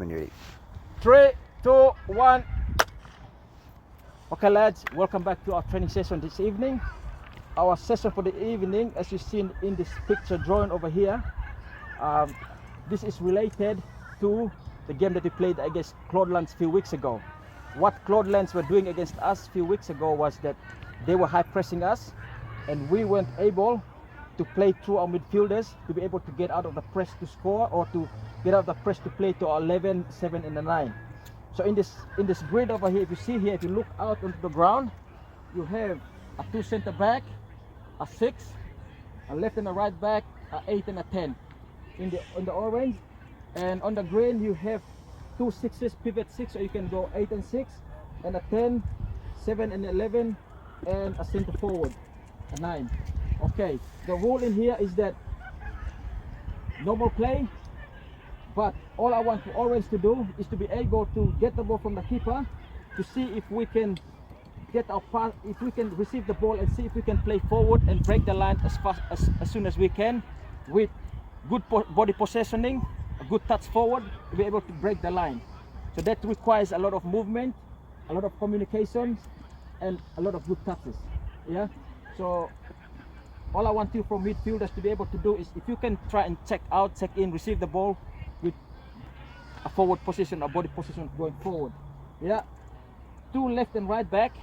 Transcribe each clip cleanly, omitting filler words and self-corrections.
When you're ready. 3, 2, 1. Okay lads, welcome back to our training session this evening. Our session for the evening, as you've seen in this picture drawing over here, this is related to the game that we played against Cloudlands a few weeks ago. What Cloudlands were doing against us a few weeks ago was that they were high pressing us, and we weren't able to play through our midfielders to be able to get out of the press to score, or to get out of the press to play to our 11, 7 and a 9. So in this grid over here, if you see here, if you look out onto the ground, you have a 2 center back, a 6, a left and a right back, a 8 and a 10 in the orange, and on the green you have 2 6s, pivot 6, so you can go 8 and 6, and a 10, 7 and 11, and a center forward, a 9. Okay, the rule in here is that no more play, but all I want the orange to do is to be able to get the ball from the keeper, to see if we can get our pass, if we can receive the ball and see if we can play forward and break the line as soon as we can, with good body positioning, a good touch forward, to be able to break the line. So that requires a lot of movement, a lot of communication, and a lot of good touches. Yeah, so all I want you from midfielders to be able to do is, if you can try and check out, check in, receive the ball with a forward position, a body position going forward. Yeah, 2 left and right back.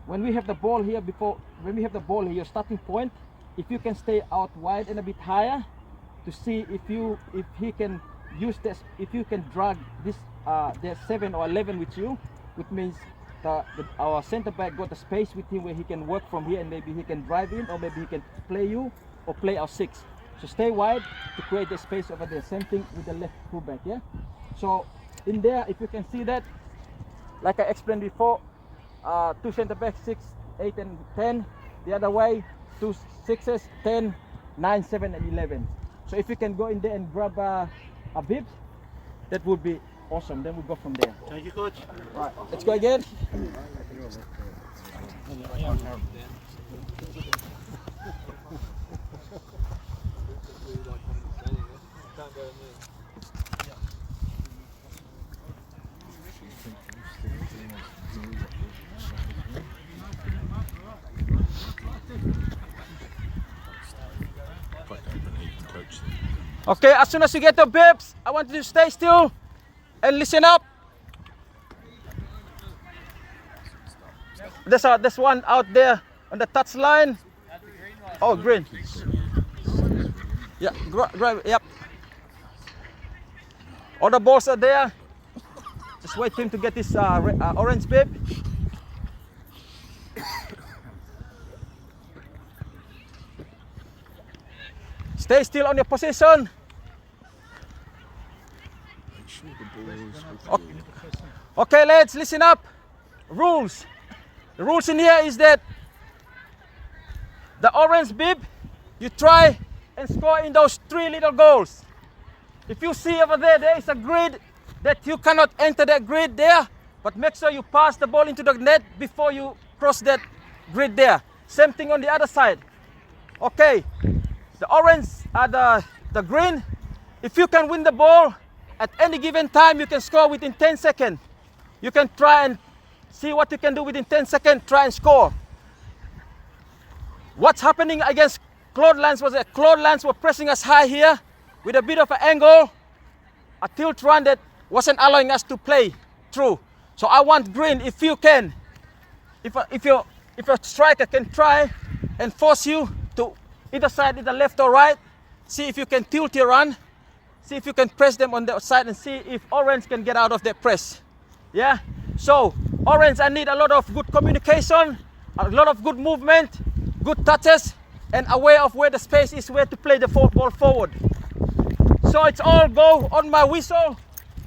When we have the ball here, your starting point, if you can stay out wide and a bit higher, to see if he can use this, if you can drag this the 7 or 11 with you, which means our center back got the space with him where he can work from here, and maybe he can drive in, or maybe he can play you or play our 6. So stay wide to create the space over there. Same thing with the left fullback. Yeah, so in there, if you can see that, like I explained before, 2 center backs, 6, 8 and 10. The other way, 2 6s, 10, 9, 7 and 11. So if you can go in there and grab a bib, that would be awesome. Then we'll go from there. Thank you, coach. Right, let's go again. Okay, as soon as you get the bibs, I want you to stay still and listen up. There's one out there on the touch line. Oh, green. Yeah, grab. Yep. All the balls are there. Just wait for him to get this orange bib. Stay still on your position. Okay, let's listen up. Rules. The rules in here is that the orange bib, you try and score in those 3 little goals. If you see over there, there is a grid that you cannot enter that grid there, but make sure you pass the ball into the net before you cross that grid there. Same thing on the other side. Okay, the orange are the green. If you can win the ball at any given time, you can score within 10 seconds. You can try and see what you can do within 10 seconds, try and score. What's happening against Cloudlands was that Cloudlands were pressing us high here with a bit of an angle, a tilt run that wasn't allowing us to play through. So I want green, if you can, if your striker can try and force you to either side, either left or right, see if you can tilt your run, see if you can press them on the side, and see if orange can get out of that press. Yeah, so orange, I need a lot of good communication, a lot of good movement, good touches, and aware of where the space is, where to play the ball forward. So it's all go on my whistle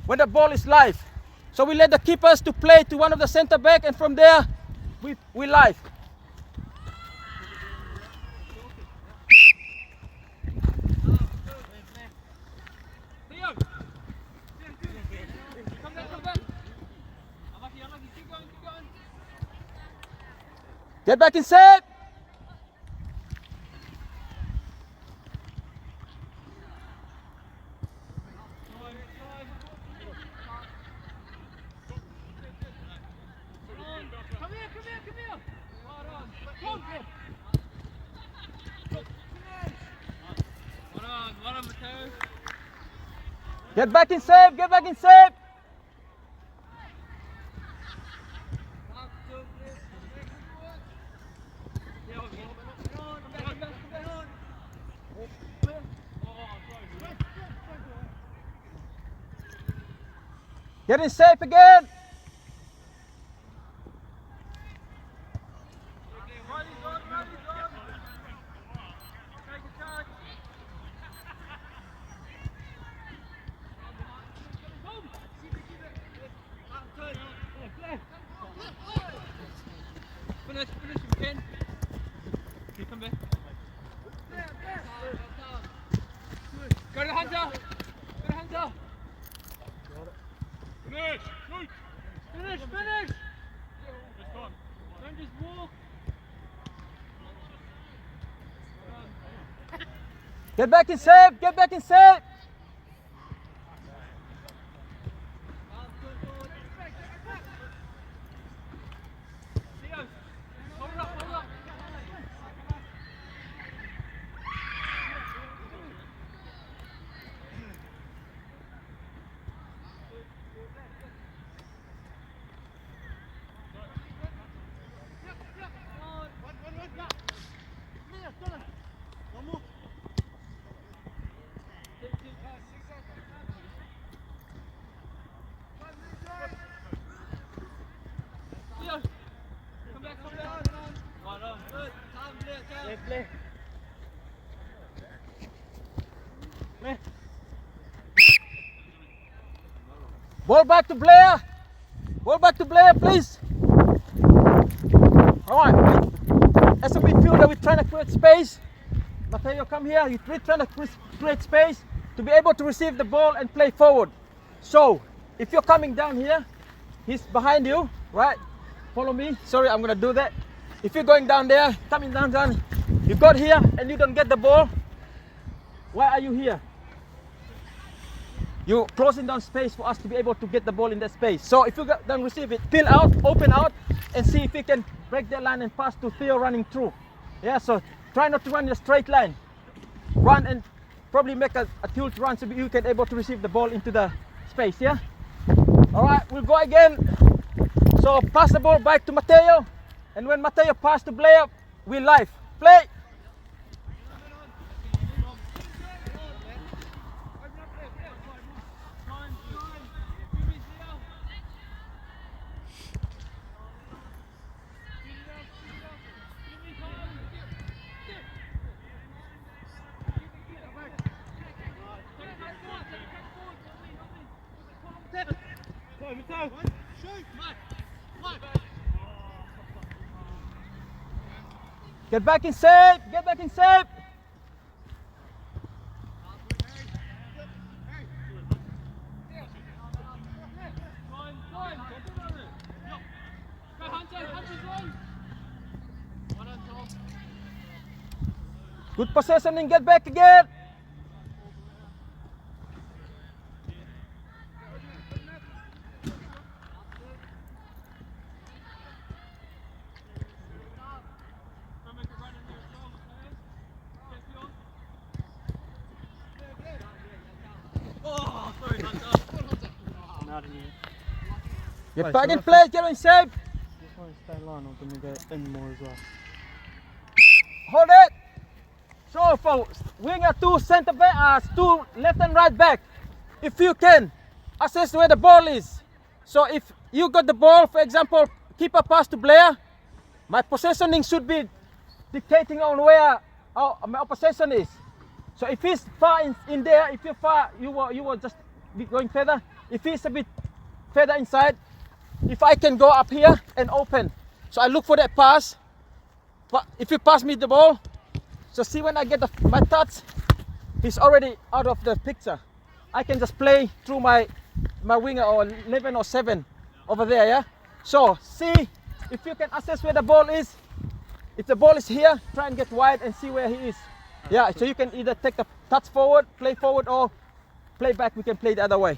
when the ball is live. So we let the keepers to play to one of the center back, and from there we live. Get back in set. Get back in shape, get back in shape. Get in shape again. Finish, Ken. You come back. Go to the hunter. Go to the hunter. Finish. Shoot. Finish. Don't just walk. Get back in shape, get back in shape. Ball back to Blair. Ball back to Blair, please. All right. As a midfielder, we're trying to create space. Mateo, come here. We're trying to create space to be able to receive the ball and play forward. So, if you're coming down here, he's behind you, right? Follow me. Sorry, I'm gonna do that. If you're going down there, coming down, you got here and you don't get the ball. Why are you here? You're closing down space for us to be able to get the ball in that space. So if you don't receive it, peel out, open out, and see if you can break that line and pass to Theo running through. Yeah, so try not to run in a straight line. Run and probably make a tilt run so you can able to receive the ball into the space, yeah? All right, we'll go again. So pass the ball back to Mateo. And when Mateo pass to Blair, we live. Play. Get back in shape, get back in shape. Good possession and get back again. Get back in place, get in shape. Just want to stay line or can we get in more as well? Hold it. So for winger, two centre back, two left and right back. If you can, assess where the ball is. So if you got the ball, for example, keep a pass to Blair, my positioning should be dictating on where my possession is. So if he's far in there, if you're far, you will just be going further. If he's a bit further inside, if I can go up here and open. So I look for that pass. But if you pass me the ball, so see when I get my touch, he's already out of the picture. I can just play through my winger or 11 or 7 over there, yeah? So see if you can assess where the ball is. If the ball is here, try and get wide and see where he is. Yeah, so you can either take the touch forward, play forward, or play back. We can play the other way.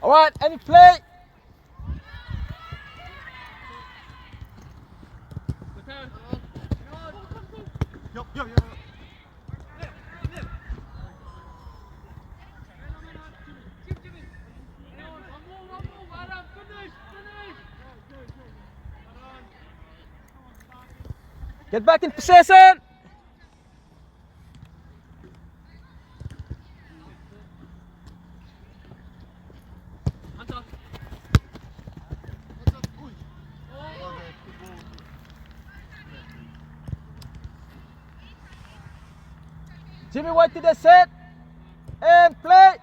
All right, any play? Get back in possession. Jimmy White to the set and play.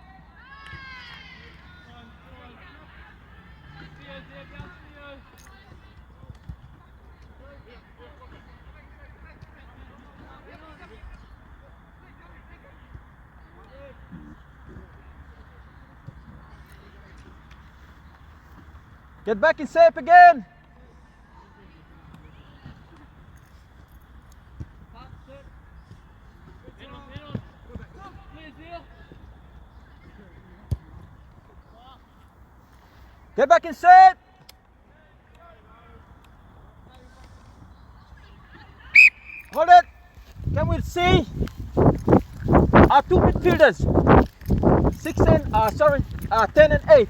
Get back in shape again. Get back in shape. Hold it. Can we see our two midfielders? 10 and 8.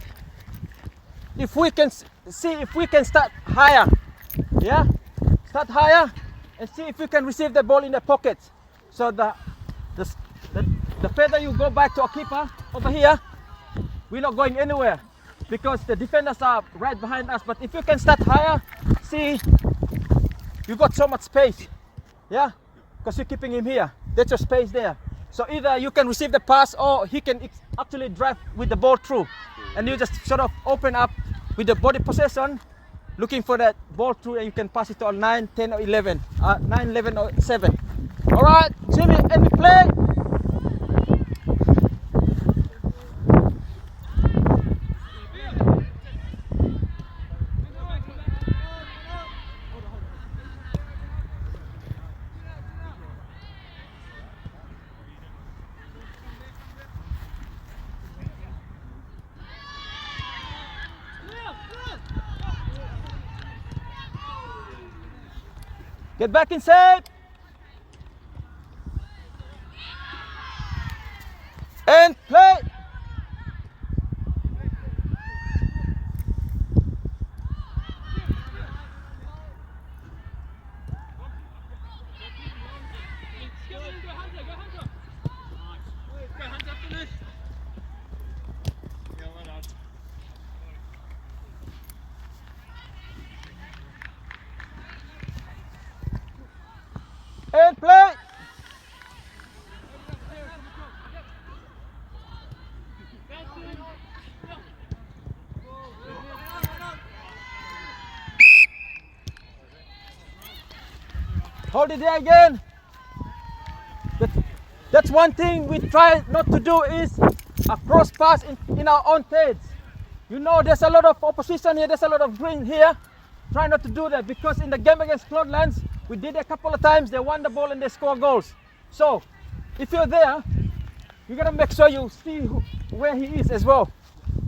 If we can see if we can start higher, yeah, start higher and see if we can receive the ball in the pockets. So the further you go back to our keeper over here, we're not going anywhere because the defenders are right behind us. But if you can start higher, see, you got so much space, yeah, because you're keeping him here. That's your space there. So either you can receive the pass or he can actually drive with the ball through, and you just sort of open up with the body possession, looking for that ball through, and you can pass it to 9, 10 or 11, 9, 11 or 7. All right, Jimmy, and we play. Get back in shape. And play. And play. Hold it there again. That's one thing we try not to do is a cross pass in our own heads. You know there's a lot of opposition here, there's a lot of green here. Try not to do that because in the game against Cloudlands, we did it a couple of times, they won the ball and they score goals. So, if you're there, you gotta make sure you see where he is as well.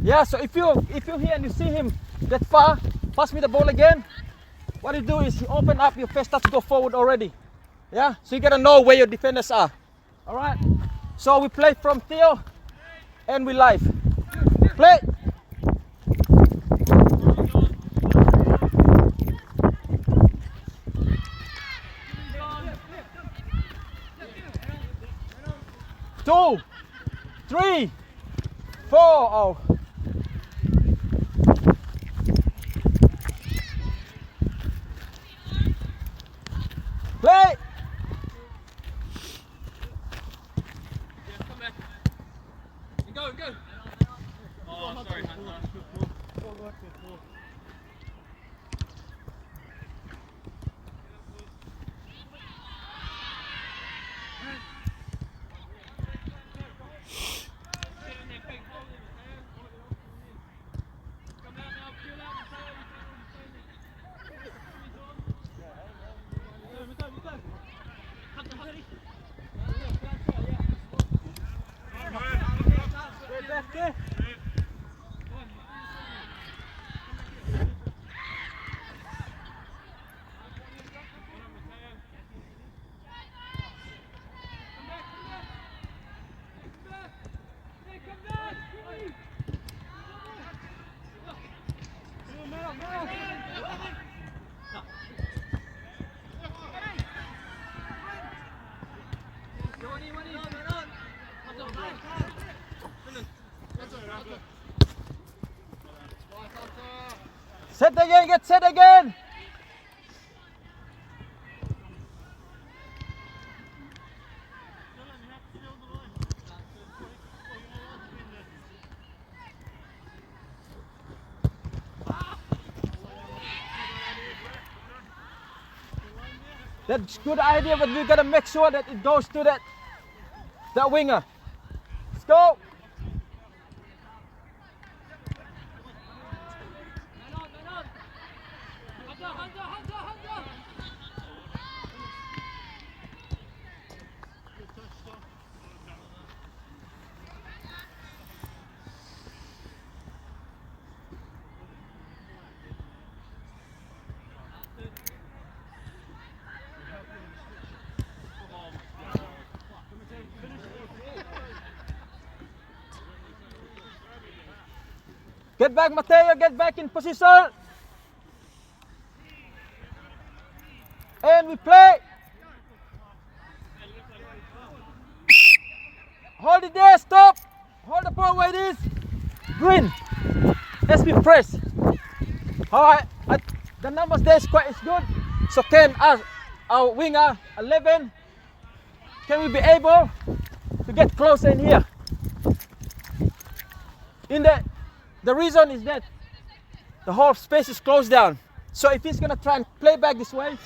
Yeah, so if you're here and you see him that far, pass me the ball again. What you do is you open up, your face starts to go forward already. Yeah, so you gotta know where your defenders are. All right, so we play from Theo and we live. Play. Two, 3, 4. Oh. Play. Come back. Go, go. Oh, sorry, Hunter. Set again, get set again. That's a good idea, but we gotta make sure that it goes to that winger. Let's go. Get back, Mateo, get back in position. And we play. Hold it there, stop. Hold the ball where it is. Green. Let's be press. Alright, the numbers there is good. So can our winger 11, can we be able to get closer in here? The reason is that the whole space is closed down. So if he's gonna try and play back this way,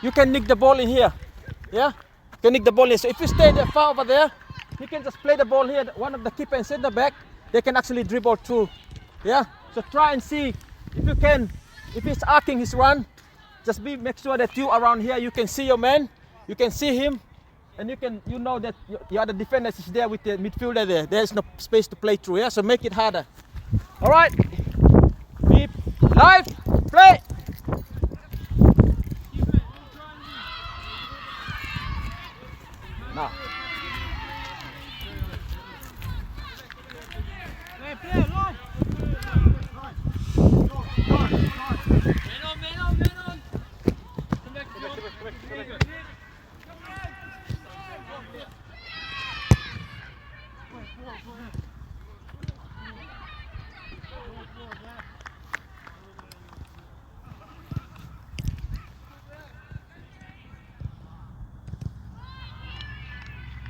you can nick the ball in here. Yeah? You can nick the ball in. So if you stay there far over there, you can just play the ball here. One of the keeper and center back, they can actually dribble through. Yeah? So try and see if you can, if he's arcing his run, just make sure that you around here, you can see your man, you can see him, and you know that your other defender is there with the midfielder there. There's no space to play through, yeah? So make it harder. All right, be live, play. Now.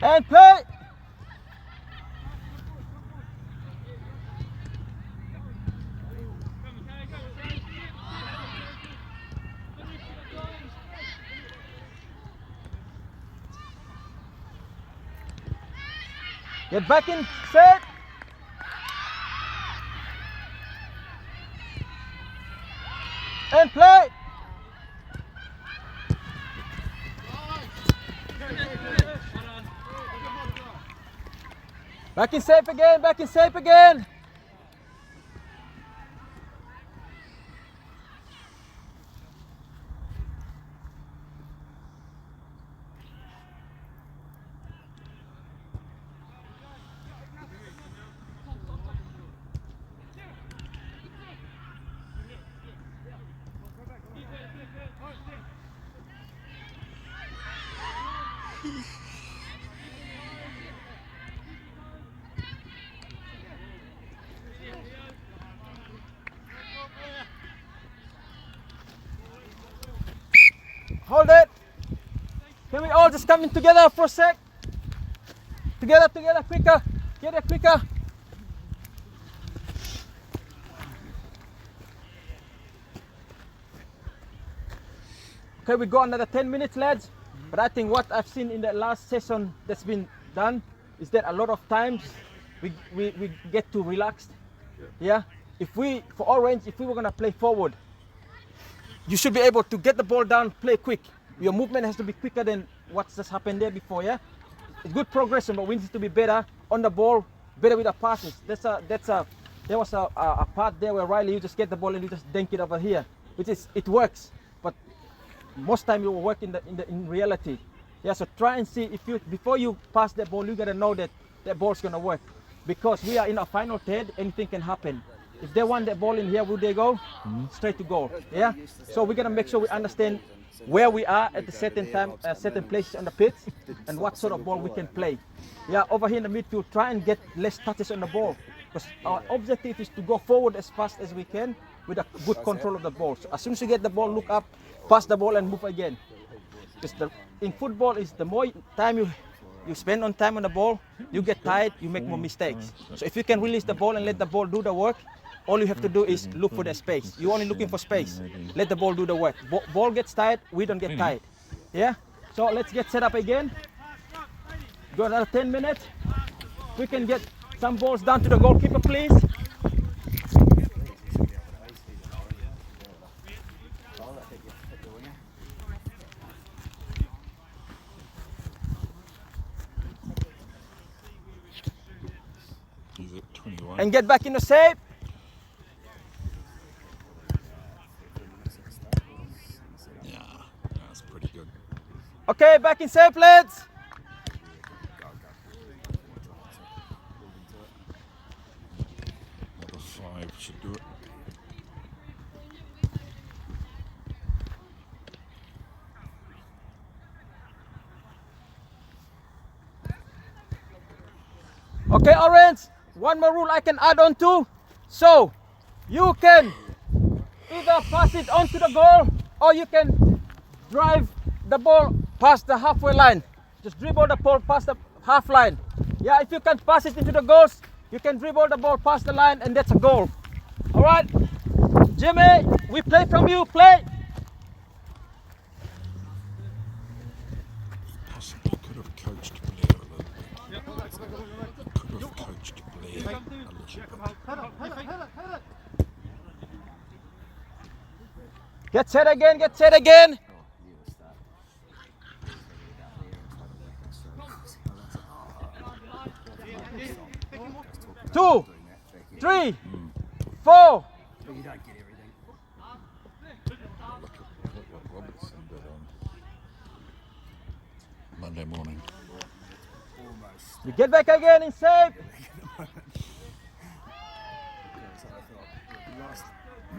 And play! Get back in, set! And play! Back in safe again, back in safe again. Hold it. Can we all just come in together for a sec? Together, quicker. Get it quicker. Okay, we got another 10 minutes, lads. But I think what I've seen in the last session that's been done is that a lot of times we get too relaxed. Yeah? For Orange, if we were gonna play forward, you should be able to get the ball down, play quick. Your movement has to be quicker than what's just happened there before, yeah? It's good progression, but we need to be better on the ball, better with the passes. There was a part there where Riley, you just get the ball and you just dunk it over here, it works, but most time it will work in reality. Yeah, so try and see before you pass that ball, you gotta know that ball's gonna work, because we are in our final third, anything can happen. If they want that ball in here, will they go? Straight to goal. Yeah. So we're gonna make sure we understand where we are at a certain time, certain places on the pitch, and what sort of ball we can play. Yeah. Over here in the midfield, try and get less touches on the ball. Because our objective is to go forward as fast as we can with a good control of the ball. So as soon as you get the ball, look up, pass the ball and move again. Because in football, is the more time you spend on time on the ball, you get tired, you make more mistakes. So if you can release the ball and let the ball do the work, all you have to do is look for the space. You're only looking for space. Let the ball do the work. Ball gets tired, we don't get tired. Yeah? So let's get set up again. Go another 10 minutes. We can get some balls down to the goalkeeper, please. He's at 21. And get back in the shape. Yeah, that's pretty good. Okay, back in shape, lads. Another 5 should do it. Okay, Orange, one more rule I can add on to. So, you can either pass it onto the goal or you can drive the ball past the halfway line. Just dribble the ball past the half line. Yeah, if you can pass it into the goals, you can dribble the ball past the line and that's a goal. All right, Jimmy, we play from you, play. Possibly could have coached Blair a little bit. Could have coached Blair a little bit. Get set again, get set again. Two, 3, 4. Look at what Robertson did on Monday morning. You get back again in shape.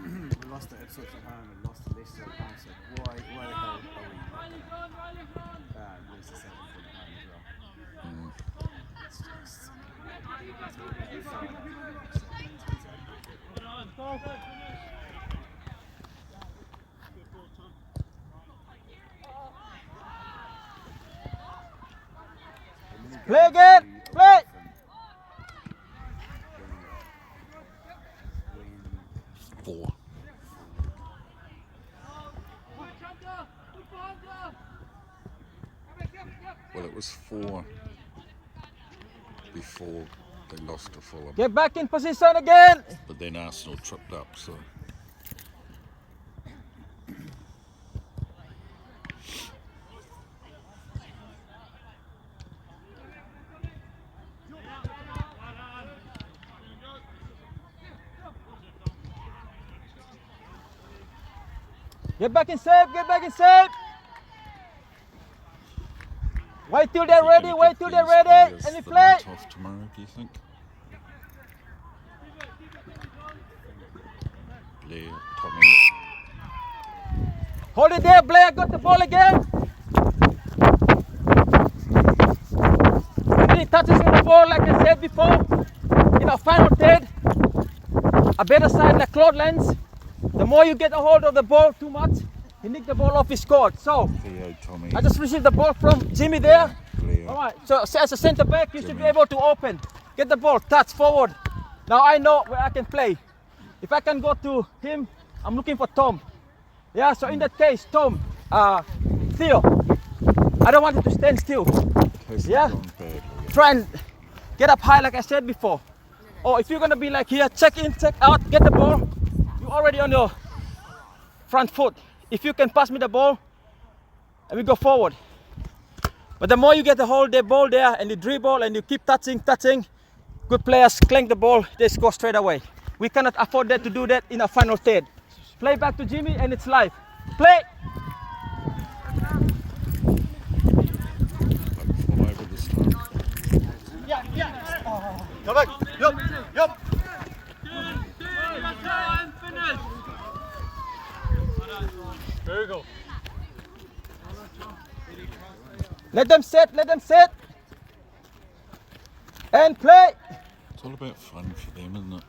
We lost the Ipswich at home and lost the Leicester at home, so why the hell are we lose the second from home as well? It's just... Play again, play. Four. Well, it was 4 before they lost to Fulham, Get back in position again. but then Arsenal tripped up, so Get back in shape, get back in shape. Wait till they're ready, wait till they're ready, and you the play. night off tomorrow, do you think? Blair, Tommy. Hold it there, Blair, got the ball again. Many touches on the ball, like I said before. In our final third, a better side like Claudelands. The more you get a hold of the ball too much, he nicked the ball off, he scored. So, Theo, Tommy. I just received the ball from Jimmy there. Blair. All right, so as a centre back, you should be Jimmy. able to open, get the ball, touch forward. Now I know where I can play. If I can go to him, I'm looking for Tom. Yeah, so in that case, Tom, Theo, I don't want you to stand still. Hasn't Yeah. gone badly yet. Try and get up high like I said before. Or if you're gonna be like here, check in, check out, get the ball. You're already on your front foot. If you can pass me the ball, and we go forward. But the more you get the hold the ball there and you dribble and you keep touching, good players clank the ball, they score straight away. We cannot afford that to do that in a final third. Play back to Jimmy and it's live. Play! Fall over this time. Go back. Yup. Yup. Very good. Let them set, and play! It's all about fun for them, isn't it?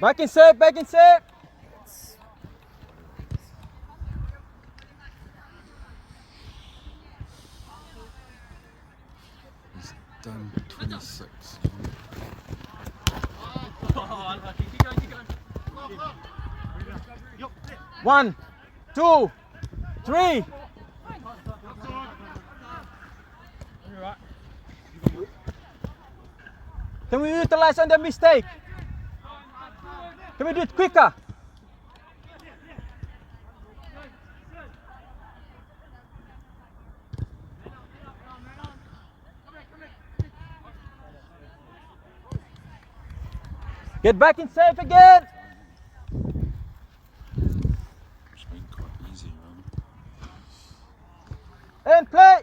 Back in shape, back in shape. He's done 26. Oh, unlucky. Keep going, keep going. 1, 2, 3. Can we utilize on the mistake? Can we do it quicker? Get back in safe again. It's been quite easy, man. And play.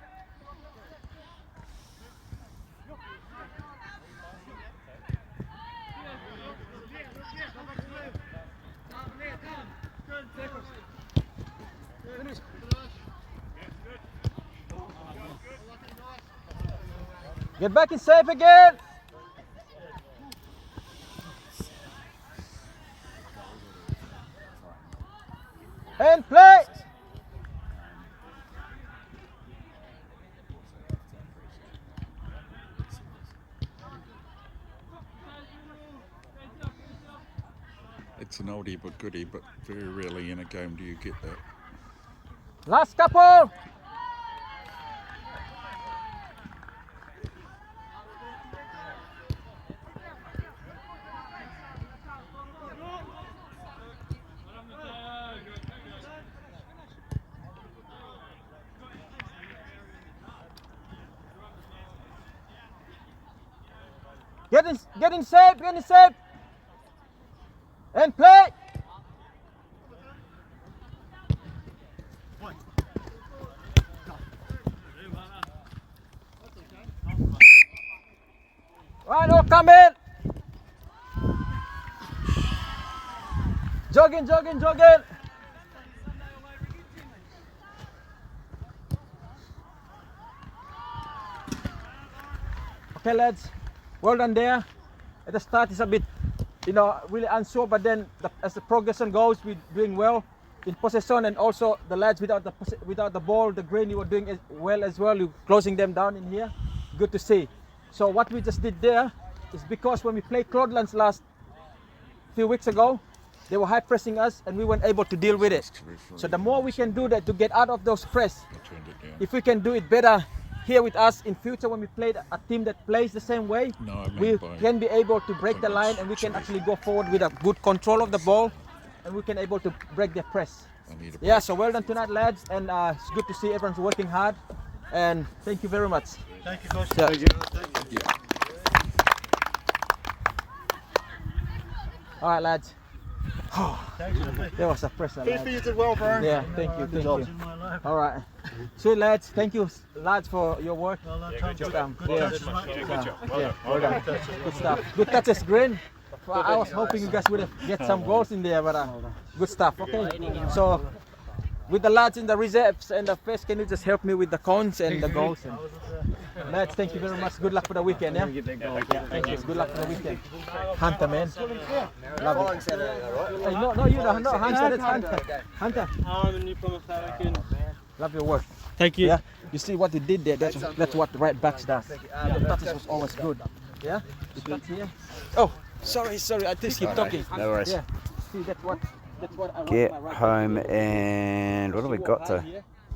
Get back in safe again. And play. It's an oldie but goodie, but very rarely in a game do you get that. Last couple. Get in shape, get in shape. And play. Right, all come in. Jogging, jogging, jogging. Okay, lads. Well done there. At the start, it's a bit, really unsure, but then as the progression goes, we're doing well in possession, and also the lads without the ball, the green, you were doing well as well. You're closing them down in here. Good to see. So what we just did there is because when we played Cloudlands last few weeks ago, they were high pressing us, and we weren't able to deal with it. So the more we can do that to get out of those press, if we can do it better here with us in future when we play a team that plays the same way, we can be able to break the line, and we can actually go forward with a good control of the ball, and we can able to break their press. Yeah, so well done tonight, lads, and it's good to see everyone's working hard, and thank you very much. Thank you, Coach. Yeah. Thank you. All right, lads. Thank you. There was a pressure, lads. Fifi'i, you did well, bro. Yeah, thank you, thank you. All right. So, lads, thank you, lads, for your work. Well done, Tom. Good job. Good Yeah. touches, mate. Yeah, well done. Good stuff. Good touches, Green. I was hoping you guys would have get some goals in there, but good stuff. Okay. So, with the lads in the reserves and the first, can you just help me with the cones and the goals? And lads, thank you very much. Good luck for the weekend. Yeah. Yeah, thank you. Good luck for the weekend. Hunter, man. Love it. Hey, no, you don't. No, Hunter. That's Hunter. Hunter. Love your work. Thank you. Yeah. You see what he did there? That's what right backs does. The touches was always good. Yeah. The touch here. Oh, sorry. I just keep talking. No worries. Yeah. See, that's what I want. Get my right home back. and what have we See got I to? here?